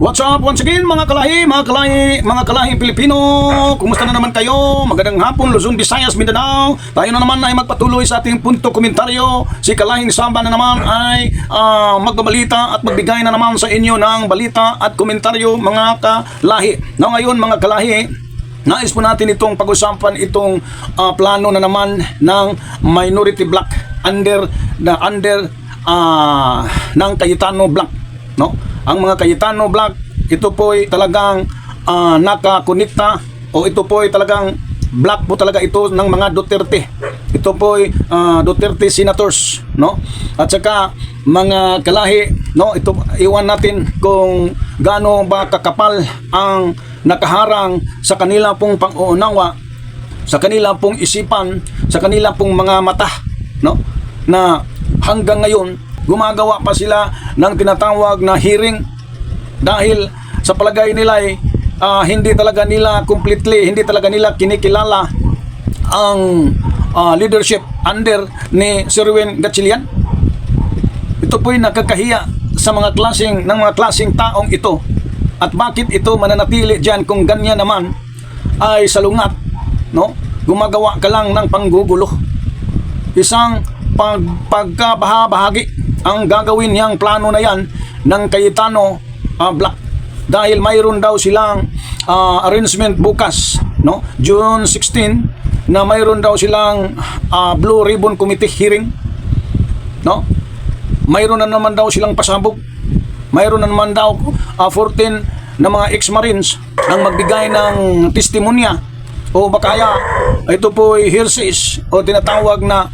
What's up once again mga kalahing Pilipino. Kumusta na naman kayo? Magandang hapon Luzon, Visayas, Mindanao. Tayo na naman ay magpatuloy sa ating punto komentaryo. Si Kalahing Samba na naman ay magbabalita at magbigay na naman sa inyo ng balita at komentaryo mga kalahi. Now ngayon mga kalahi, nais po natin itong pag-usapan itong plano na naman ng minority block under ng Cayetano block, no? Ang mga Cayetano block, ito po ay talagang nakakonekta o ito po ay talagang block po talaga ito ng mga Duterte. Ito po ay Duterte senators, no? At saka mga kalahi, no, ito iwan natin kung gaano ba kakapal ang nakaharang sa kanila pong pang-uunawa, sa kanila pong isipan, sa kanila pong mga mata, no? Na hanggang ngayon gumagawa pa sila ng tinatawag na hearing dahil sa palagay nila ay hindi talaga nila kinikilala ang leadership under ni Sherwin Gatchalian. Ito po'y nakakahiya sa mga klaseng taong ito. At bakit ito mananatili diyan kung ganyan naman ay salungat, no? Gumagawa ka lang ng panggugulo. Isang pagkabahagi ang gagawin niyang plano na yan ng Cayetano block dahil mayroon daw silang arrangement bukas, no? June 16 na mayroon daw silang Blue Ribbon Committee hearing, no? Mayroon na naman daw silang pasabog, mayroon na naman daw 14 na mga ex-marines ang magbigay ng testimonya o bakaya ito po ay hearsays o tinatawag na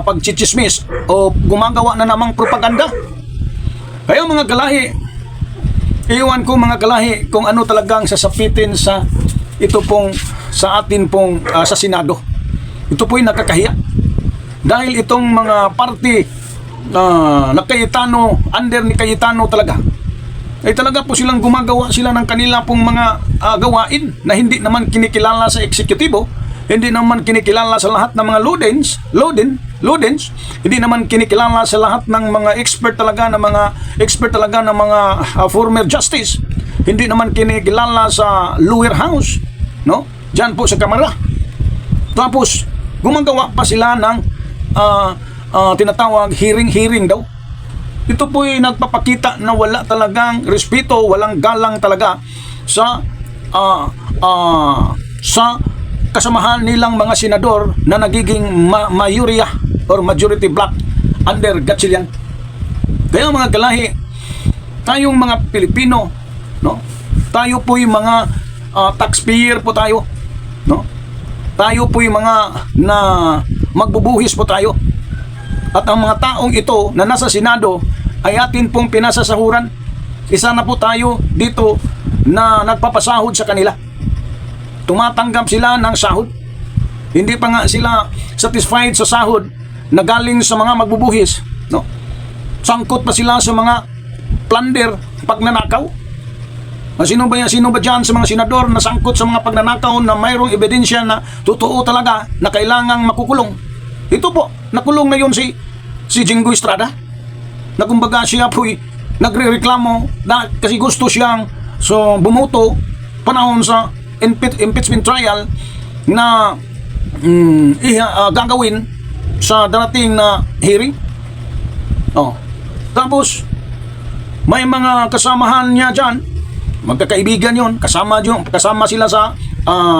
pagchichismis o gumagawa na namang propaganda. Kaya mga kalahi, iwan ko mga kalahi kung ano talagang sasapitin sa ito pong sa atin pong sa Senado. Ito po ay nakakahiya dahil itong mga party na Cayetano, under ni Cayetano talaga ay talaga po silang gumagawa sila ng kanila pong mga gawain na hindi naman kinikilala sa eksekutibo, hindi naman kinikilala sa lahat ng mga Lodens, hindi naman kinikilala sa lahat ng mga expert talaga ng mga former justice, hindi naman kinikilala sa lower house, no? Diyan po sa kamara. Tapos gumagawa pa sila ng tinatawag hearing daw. Ito po ay nagpapakita na wala talagang respeto, walang galang talaga sa kasamahan nilang mga senador na nagiging mayorya or majority block under Gatchalian. Kaya mga kalahi, tayong mga Pilipino, no? Tayo po yung mga taxpayer po tayo, no? Tayo po yung mga na magbubuhis po tayo. At ang mga taong ito na nasa Senado ay atin pong pinasasahuran. Isa na po tayo dito na nagpapasahod sa kanila. Tumatanggap sila ng sahod. Hindi pa nga sila satisfied sa sahod na galing sa mga magbubuhis, no? Sangkot pa sila sa mga plunder, pagnanakaw. Sino ba dyan sa mga senador na sangkot sa mga pagnanakaw na mayroong ebidensya na totoo talaga na kailangang makukulong? Ito po, nakulong na yun si Jinggoy Estrada. Na kumbaga siya po'y nagre-reklamo na kasi gusto siyang bumoto panahon sa impeachment trial na gagawin sa darating na hearing. Tapos may mga kasamahan niya dyan, magkakaibigan yon, kasama sila sa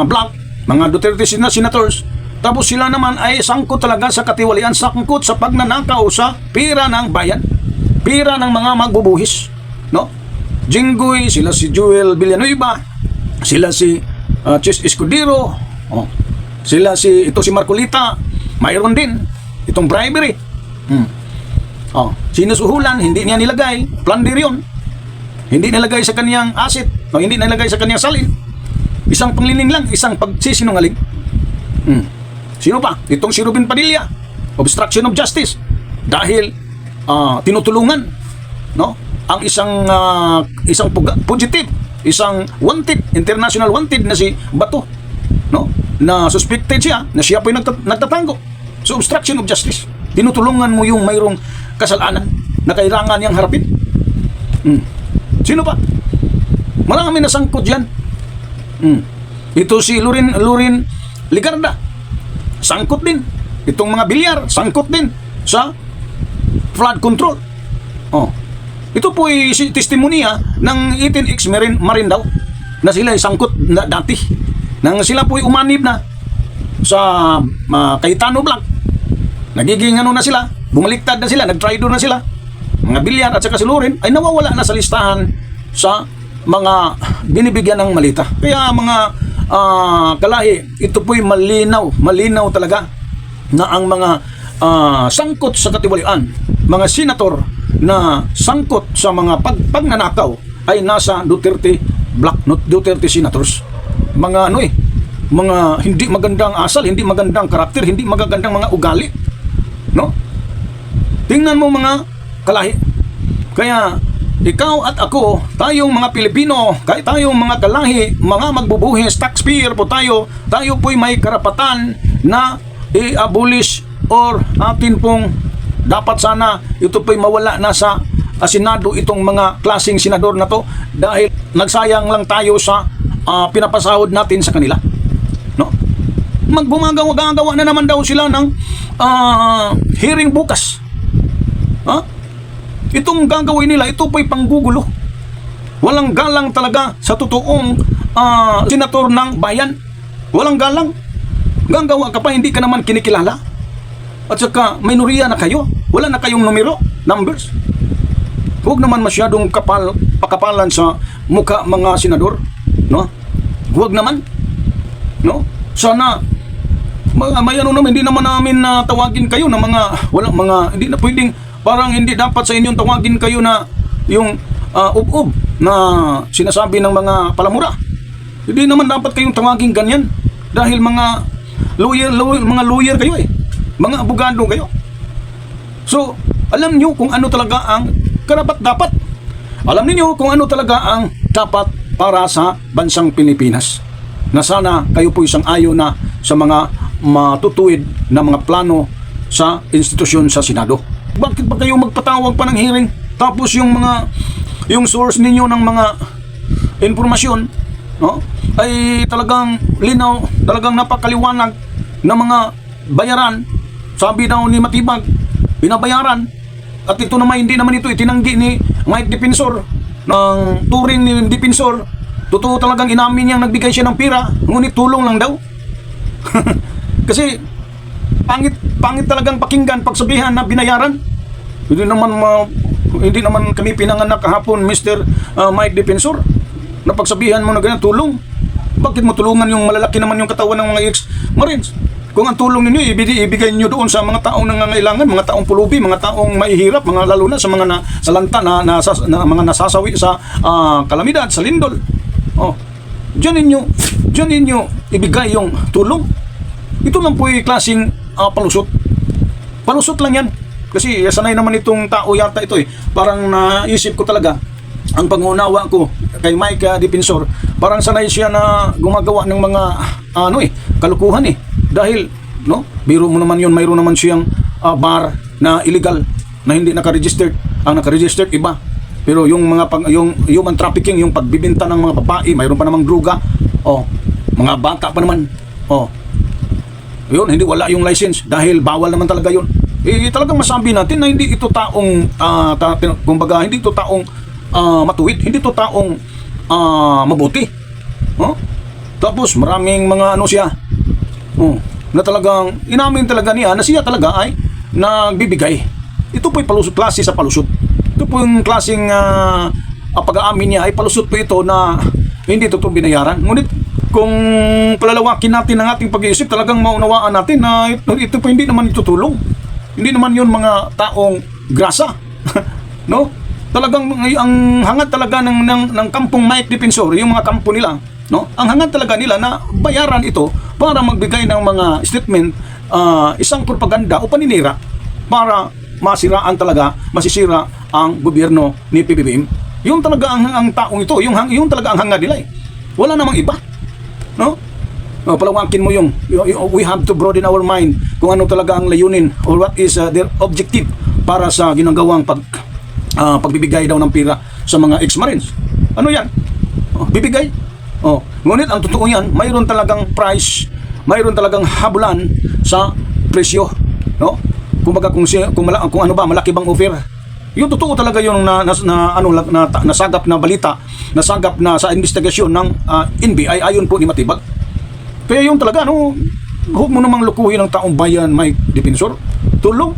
block, mga Duterte senators. Tapos sila naman ay sangkot talaga sa katiwalian, sangkot sa pagnanakaw sa pira ng bayan, pira ng mga magbubuhis, no? Jinggoy, sila si Joel Villanueva, sila si Chis Escudero, sila si Marcolita, mayroon din itong bribery. Sinusuhulan, hindi niya nilagay, plunder yun. Hindi nilagay sa kaniyang asset, o hindi nilagay sa kaniyang salin. Isang pangliling lang, isang pagsisinungaling. Sino pa? Itong si Robin Padilla, obstruction of justice, dahil tinutulungan, no? Ang isang fugitive, isang wanted, international wanted na si Bato, no? Na suspected siya na siya po yung nagtatango. So obstruction of justice. Tinutulungan mo yung mayroong kasalanan na kailangan niyang harapin. Sino pa? Marami na sangkot dyan. Ito si Lurin Ligarda, sangkot din. Itong mga bilyar, sangkot din sa flood control. Ito po ay testimonya ng 18X Marindaw na sila ay sangkot na dati. Nang sila po ay umanib na sa Cayetano Black, nagiging na sila, bumaliktad na sila, nag-traitor na sila. Mga bilyar at saka si Lurin ay nawawala na sa listahan sa mga binibigyan ng malita. Kaya mga kalahi, ito po'y malinaw talaga na ang mga sangkot sa katiwalian, mga senator na sangkot sa mga pagnanakaw ay nasa Duterte Black, not Duterte senators. Mga mga hindi magandang asal, hindi magandang karakter, hindi magagandang mga ugali, no? Tingnan mo mga kalahi. Kaya ikaw at ako, tayong mga Pilipino, kahit tayong mga kalahi, mga magbubuhis, taxpayer po tayo po'y may karapatan na i-abolish or atin pong dapat sana ito po'y mawala na sa Senado, itong mga klaseng senador na to, dahil nagsayang lang tayo sa pinapasahod natin sa kanila, no? Gumagawa na naman daw sila ng hearing bukas. Itong gagawin nila, ito po'y panggugulo. Walang galang talaga sa totoong senator ng bayan. Walang galang. Gagawa ka pa, hindi ka naman kinikilala. At saka, minoriya na kayo. Wala na kayong numbers. Huwag naman masyadong pakapalan sa mukha mga senador, no? Huwag naman, no? Sana may naman, hindi naman namin tawagin kayo na hindi na pwedeng, parang hindi dapat sa inyong tawagin kayo na yung ub-ub na sinasabi ng mga palamura. Hindi naman dapat kayong tawagin ganyan dahil mga lawyer kayo mga abogado kayo. So, alam nyo kung ano talaga ang karapat-dapat. Alam niyo kung ano talaga ang dapat para sa bansang Pilipinas. Na sana kayo po isang ayo na sa mga matutuwid na mga plano sa institusyon sa Senado. Bakit ba kayo magpatawag pa ng hearing? Tapos yung source ninyo ng mga informasyon, no, ay talagang linaw, talagang napakaliwanag na mga bayaran. Sabi daw ni Matibag, binabayaran. At ito naman, hindi naman ito itinanggi ni Mike Defensor ng turing ni Defensor. Totoo talagang inamin niyang nagbigay siya ng pira, ngunit tulong lang daw. Kasi pangit talagang pakinggan pagsabihan na binayaran. Hindi naman kami pinanganak kahapon, Mr. Mike Defensor, na pagsabihan mo na ganyan tulong. Bakit mo tulungan yung malalaki naman yung katawan ng mga ex-Marines? Kung ang tulong ninyo, ibigay niyo doon sa mga taong nangangailangan, mga taong pulubi, mga taong mahihirap, mga lalo na sa mga nasalanta na mga nasasawi sa kalamidad, sa lindol. Diyan ninyo ibigay yung tulong. Ito lang po yung klaseng palusot. Palusot lang yan. Kasi sanay naman itong tao yata ito Parang naisip ko talaga, ang pangunawa ko kay Mike Defensor, parang sanay siya na gumagawa ng mga kalukuhan Dahil, no, biro mo naman yun, mayroon naman siyang bar na illegal, na hindi naka-registered. Ang naka-registered iba. Pero yung yung human trafficking, yung pagbibenta ng mga babae, mayroon pa namang droga. Mga bata pa naman. Yun, hindi wala yung license dahil bawal naman talaga yun. Talagang masabi natin na hindi ito taong kumbaga, hindi ito taong matuwid, hindi ito taong mabuti. Tapos maraming mga siya. Na talagang inamin talaga niya na siya talaga ay nagbibigay. Ito po'y palusot, klase sa palusot. Ito po yung klaseng pag-aamin niya ay palusot po ito na hindi ito binayaran. Ngunit kung palalawakin natin ang ating pag-iisip, talagang maunawaan natin na ito po hindi naman itutulong. Hindi naman yun mga taong grasa. No? Talagang ang hangad talaga ng kampong Mike Defensor, yung mga kampo nila, no? Ang hangad talaga nila na bayaran ito para magbigay ng mga statement, isang propaganda o paninira para masisira ang gobyerno ni PBBM. Yung talaga ang taong ito, yung talaga ang hangad nila Wala namang iba. No? Palawakin mo we have to broaden our mind kung ano talaga ang layunin or what is their objective para sa ginagawang pagbibigay daw ng pira sa mga ex-Marines. Ano yan? bibigay. Ngunit ang totoo yan, mayroon talagang price, mayroon talagang habulan sa presyo, no? Kumbaga kung ano ba malaki bang offer. Yung totoo talaga yung nasagap na balita, nasagap na sa investigasyon ng NBI ayon po ni Matibag. Kaya yung talaga huwag mo namang lukuhin ang taong bayan, may defensor. Tulong.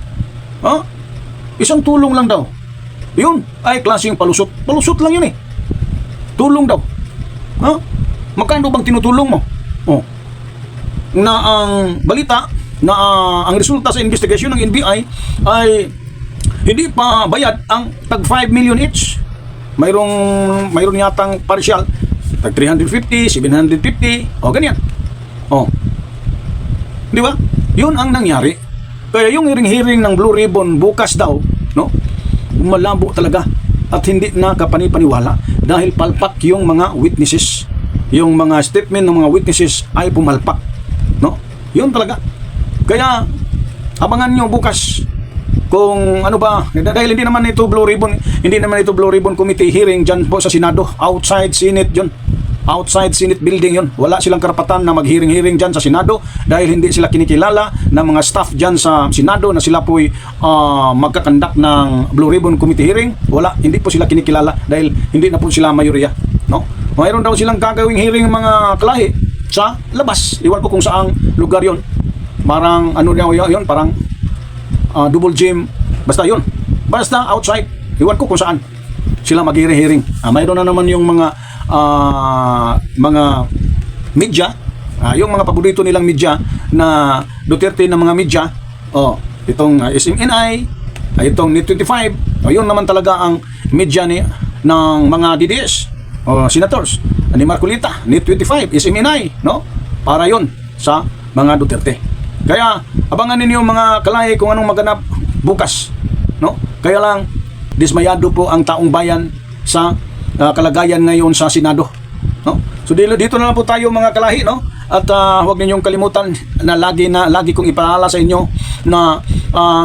Isang tulong lang daw. Yun ay klaseng palusot. Palusot lang yun eh. Tulong daw. Magkano bang tinutulong mo? Na ang balita na ang resulta sa investigasyon ng NBI ay hindi pa bayad ang tag 5 million each. Mayroon yatang partial tag 350, 750, ganyan. Di ba? Yun ang nangyari. Kaya yung hearing ng Blue Ribbon bukas daw, no? Malabo talaga at hindi na kapani-paniwala dahil palpak yung mga witnesses. Yung mga statement ng mga witnesses ay pumalpak, no? Yun talaga. Kaya abangan nyo bukas kung ano ba, dahil hindi naman ito Blue Ribbon Committee hearing dyan po sa Senado, outside Senate yun, outside Senate building yun. Wala silang karapatan na mag-hearing dyan sa Senado dahil hindi sila kinikilala ng mga staff dyan sa Senado na sila po'y magkakandak ng Blue Ribbon Committee hearing. Wala, hindi po sila kinikilala dahil hindi na po sila mayorya, no? Mayroon daw silang gagawing hearing mga kalahi sa labas. Iwan ko kung saang lugar yon. Parang yun, parang double gym. Basta yun. Basta outside. Iwan ko kung saan sila mag-hearing. Mayroon na naman yung mga media, yung mga paborito nilang media na Duterte na mga media. Itong SMNI, itong Net25. Yun naman talaga ang media ng mga DDS. Senators, ni Marcolita, Net25, SMNI, no? Para yon sa mga Duterte. Kaya abangan ninyo mga kalahi kung anong maganap bukas, no? Kaya lang dismayado po ang taong bayan sa kalagayan ngayon sa Senado, no? So dito na lang po tayo mga kalahi, no? At huwag ninyong kalimutan na lagi kong ipaalala sa inyo na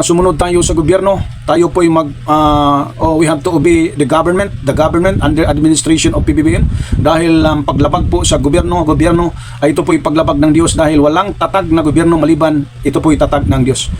sumunod tayo sa gobyerno. Tayo po we have to obey the government under administration of PBBM dahil paglabag po sa gobyerno ay ito po ipaglabag ng Diyos dahil walang tatag na gobyerno maliban ito po itatag ng Diyos.